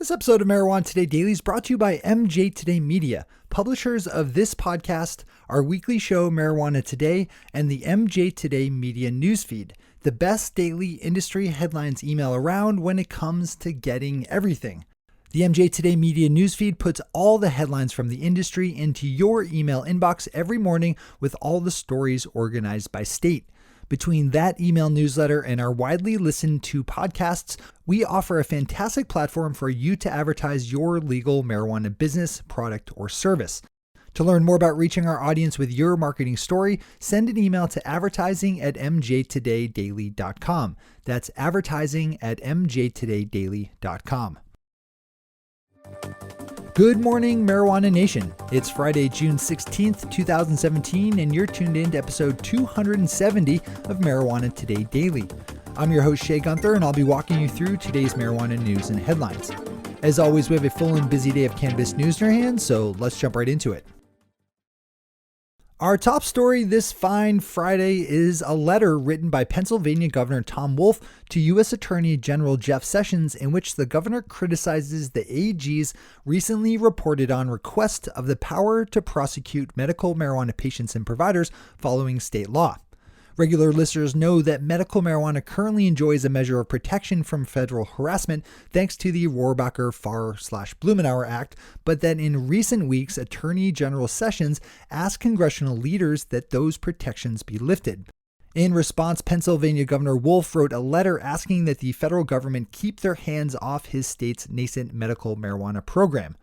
This episode of Marijuana Today Daily is brought to you by MJ Today Media, publishers of this podcast, our weekly show Marijuana Today, and the MJ Today Media newsfeed, the best daily industry headlines email around when it comes to getting everything. The MJ Today Media newsfeed puts all the headlines from the industry into your email inbox every morning with all the stories organized by state. Between that email newsletter and our widely listened to podcasts, we offer a fantastic platform for you to advertise your legal marijuana business, product, or service. To learn more about reaching our audience with your marketing story, send an email to advertising@mjtodaydaily.com. That's advertising@mjtodaydaily.com. Good morning, Marijuana Nation. It's Friday, June 16th, 2017, and you're tuned in to episode 270 of Marijuana Today Daily. I'm your host, Shay Gunther, and I'll be walking you through today's marijuana news and headlines. As always, we have a full and busy day of cannabis news in our hands, so let's jump right into it. Our top story this fine Friday is a letter written by Pennsylvania Governor Tom Wolf to U.S. Attorney General Jeff Sessions, in which the governor criticizes the AG's recently reported on request of the power to prosecute medical marijuana patients and providers following state law. Regular listeners know that medical marijuana currently enjoys a measure of protection from federal harassment thanks to the Rohrabacher-Farr/Blumenauer Act, but that in recent weeks, Attorney General Sessions asked congressional leaders that those protections be lifted. In response, Pennsylvania Governor Wolf wrote a letter asking that the federal government keep their hands off his state's nascent medical marijuana program.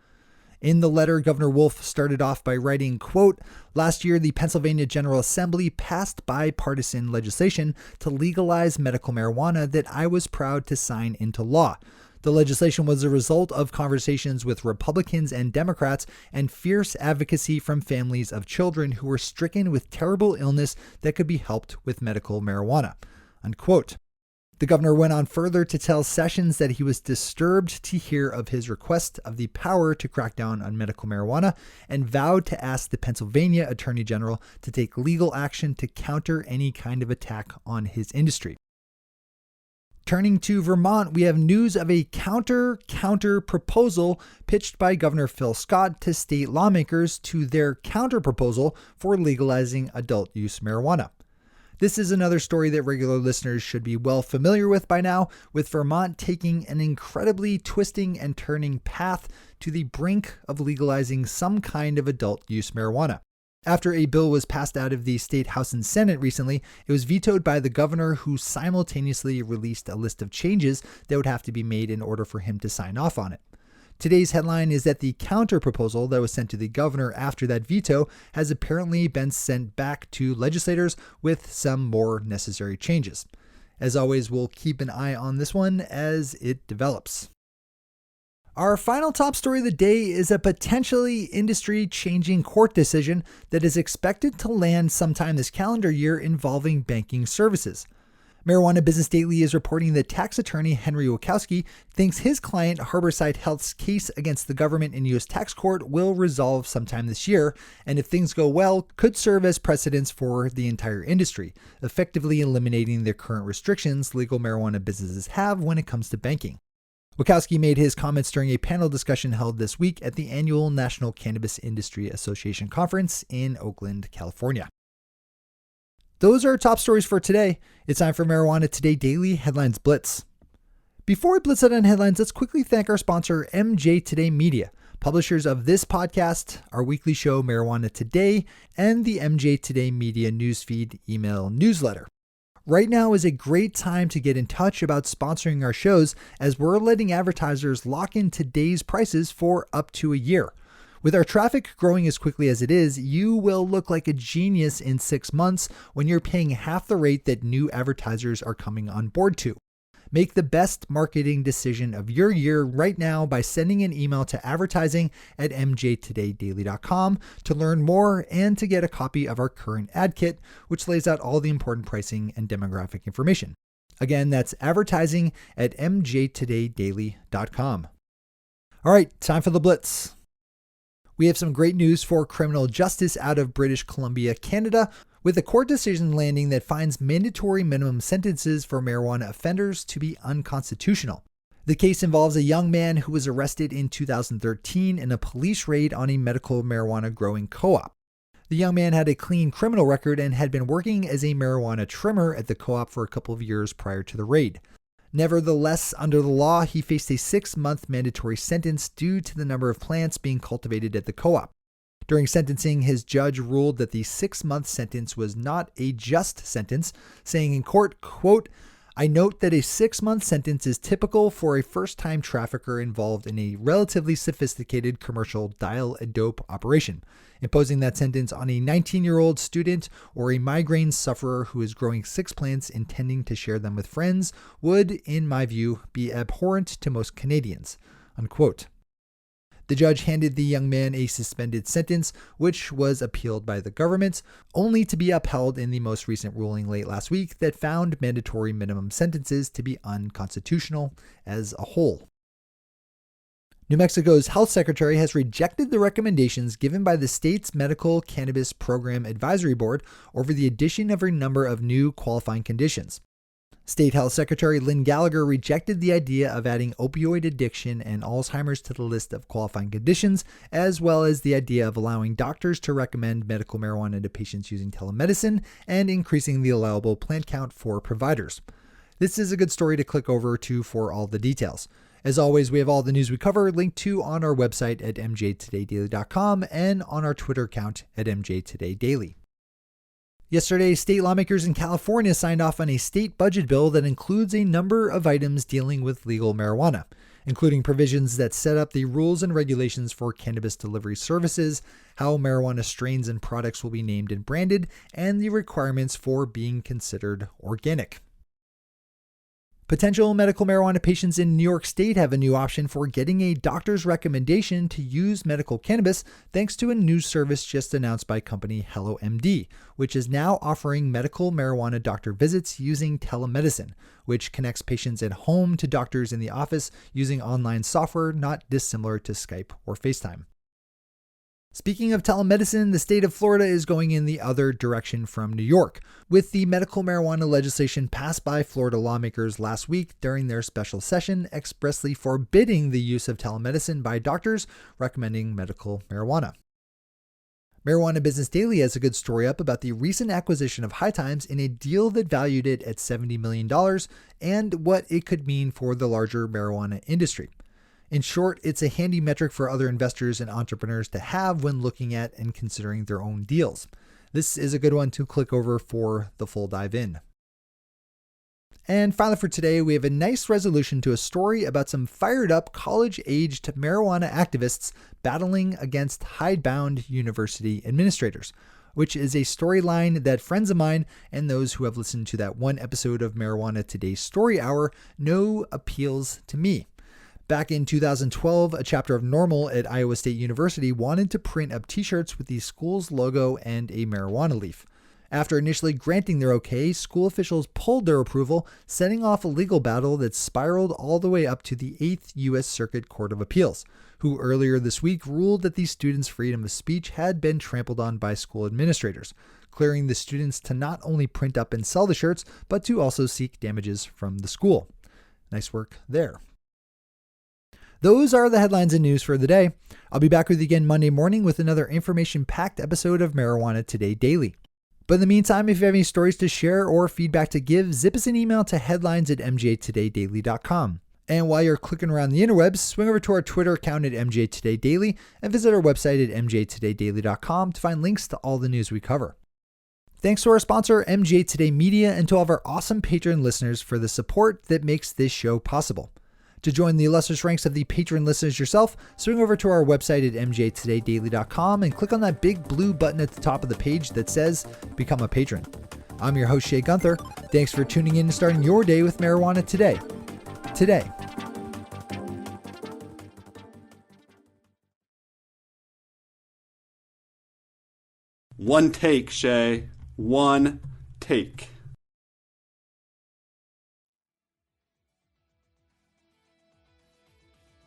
In the letter, Governor Wolf started off by writing, quote, "Last year, the Pennsylvania General Assembly passed bipartisan legislation to legalize medical marijuana that I was proud to sign into law. The legislation was a result of conversations with Republicans and Democrats and fierce advocacy from families of children who were stricken with terrible illness that could be helped with medical marijuana," unquote. The governor went on further to tell Sessions that he was disturbed to hear of his request of the power to crack down on medical marijuana and vowed to ask the Pennsylvania Attorney General to take legal action to counter any kind of attack on his industry. Turning to Vermont, we have news of a counter proposal pitched by Governor Phil Scott to state lawmakers to their counter proposal for legalizing adult use marijuana. This is another story that regular listeners should be well familiar with by now, with Vermont taking an incredibly twisting and turning path to the brink of legalizing some kind of adult use marijuana. After a bill was passed out of the state House and Senate recently, it was vetoed by the governor, who simultaneously released a list of changes that would have to be made in order for him to sign off on it. Today's headline is that the counter proposal that was sent to the governor after that veto has apparently been sent back to legislators with some more necessary changes. As always, we'll keep an eye on this one as it develops. Our final top story of the day is a potentially industry-changing court decision that is expected to land sometime this calendar year involving banking services. Marijuana Business Daily is reporting that tax attorney Henry Wachowski thinks his client Harborside Health's case against the government in U.S. tax court will resolve sometime this year, and if things go well, could serve as precedents for the entire industry, effectively eliminating the current restrictions legal marijuana businesses have when it comes to banking. Wachowski made his comments during a panel discussion held this week at the annual National Cannabis Industry Association Conference in Oakland, California. Those are our top stories for today. It's time for Marijuana Today Daily Headlines Blitz. Before we blitz out on headlines, let's quickly thank our sponsor, MJ Today Media, publishers of this podcast, our weekly show Marijuana Today, and the MJ Today Media newsfeed email newsletter. Right now is a great time to get in touch about sponsoring our shows, as we're letting advertisers lock in today's prices for up to a year. With our traffic growing as quickly as it is, you will look like a genius in 6 months when you're paying half the rate that new advertisers are coming on board to. Make the best marketing decision of your year right now by sending an email to advertising@mjtodaydaily.com to learn more and to get a copy of our current ad kit, which lays out all the important pricing and demographic information. Again, that's advertising@mjtodaydaily.com. All right, time for the Blitz. We have some great news for criminal justice out of British Columbia, Canada, with a court decision landing that finds mandatory minimum sentences for marijuana offenders to be unconstitutional. The case involves a young man who was arrested in 2013 in a police raid on a medical marijuana growing co-op. The young man had a clean criminal record and had been working as a marijuana trimmer at the co-op for a couple of years prior to the raid. Nevertheless, under the law, he faced a 6-month mandatory sentence due to the number of plants being cultivated at the co-op. During sentencing, his judge ruled that the 6-month sentence was not a just sentence, saying in court, quote, "I note that a 6-month sentence is typical for a first-time trafficker involved in a relatively sophisticated commercial dial-a-dope operation. Imposing that sentence on a 19-year-old student or a migraine sufferer who is growing 6 plants intending to share them with friends would, in my view, be abhorrent to most Canadians." Unquote. The judge handed the young man a suspended sentence, which was appealed by the government, only to be upheld in the most recent ruling late last week that found mandatory minimum sentences to be unconstitutional as a whole. New Mexico's health secretary has rejected the recommendations given by the state's Medical Cannabis Program Advisory Board over the addition of a number of new qualifying conditions. State Health Secretary Lynn Gallagher rejected the idea of adding opioid addiction and Alzheimer's to the list of qualifying conditions, as well as the idea of allowing doctors to recommend medical marijuana to patients using telemedicine and increasing the allowable plant count for providers. This is a good story to click over to for all the details. As always, we have all the news we cover linked to on our website at mjtodaydaily.com and on our Twitter account at mjtodaydaily. Yesterday, state lawmakers in California signed off on a state budget bill that includes a number of items dealing with legal marijuana, including provisions that set up the rules and regulations for cannabis delivery services, how marijuana strains and products will be named and branded, and the requirements for being considered organic. Potential medical marijuana patients in New York State have a new option for getting a doctor's recommendation to use medical cannabis thanks to a new service just announced by company HelloMD, which is now offering medical marijuana doctor visits using telemedicine, which connects patients at home to doctors in the office using online software not dissimilar to Skype or FaceTime. Speaking of telemedicine, the state of Florida is going in the other direction from New York, with the medical marijuana legislation passed by Florida lawmakers last week during their special session expressly forbidding the use of telemedicine by doctors recommending medical marijuana. Marijuana Business Daily has a good story up about the recent acquisition of High Times in a deal that valued it at $70 million and what it could mean for the larger marijuana industry. In short, it's a handy metric for other investors and entrepreneurs to have when looking at and considering their own deals. This is a good one to click over for the full dive in. And finally for today, we have a nice resolution to a story about some fired up college-aged marijuana activists battling against hidebound university administrators, which is a storyline that friends of mine and those who have listened to that one episode of Marijuana Today's Story Hour know appeals to me. Back in 2012, a chapter of Normal at Iowa State University wanted to print up T-shirts with the school's logo and a marijuana leaf. After initially granting their okay, school officials pulled their approval, setting off a legal battle that spiraled all the way up to the 8th U.S. Circuit Court of Appeals, who earlier this week ruled that the students' freedom of speech had been trampled on by school administrators, clearing the students to not only print up and sell the shirts, but to also seek damages from the school. Nice work there. Those are the headlines and news for the day. I'll be back with you again Monday morning with another information-packed episode of Marijuana Today Daily. But in the meantime, if you have any stories to share or feedback to give, zip us an email to headlines@mjtodaydaily.com. And while you're clicking around the interwebs, swing over to our Twitter account at mjtodaydaily and visit our website at mjtodaydaily.com to find links to all the news we cover. Thanks to our sponsor, MJ Today Media, and to all of our awesome patron listeners for the support that makes this show possible. To join the illustrious ranks of the patron listeners yourself, swing over to our website at mjtodaydaily.com and click on that big blue button at the top of the page that says Become a Patron. I'm your host, Shay Gunther. Thanks for tuning in and starting your day with Marijuana Today. One take, Shay. One take.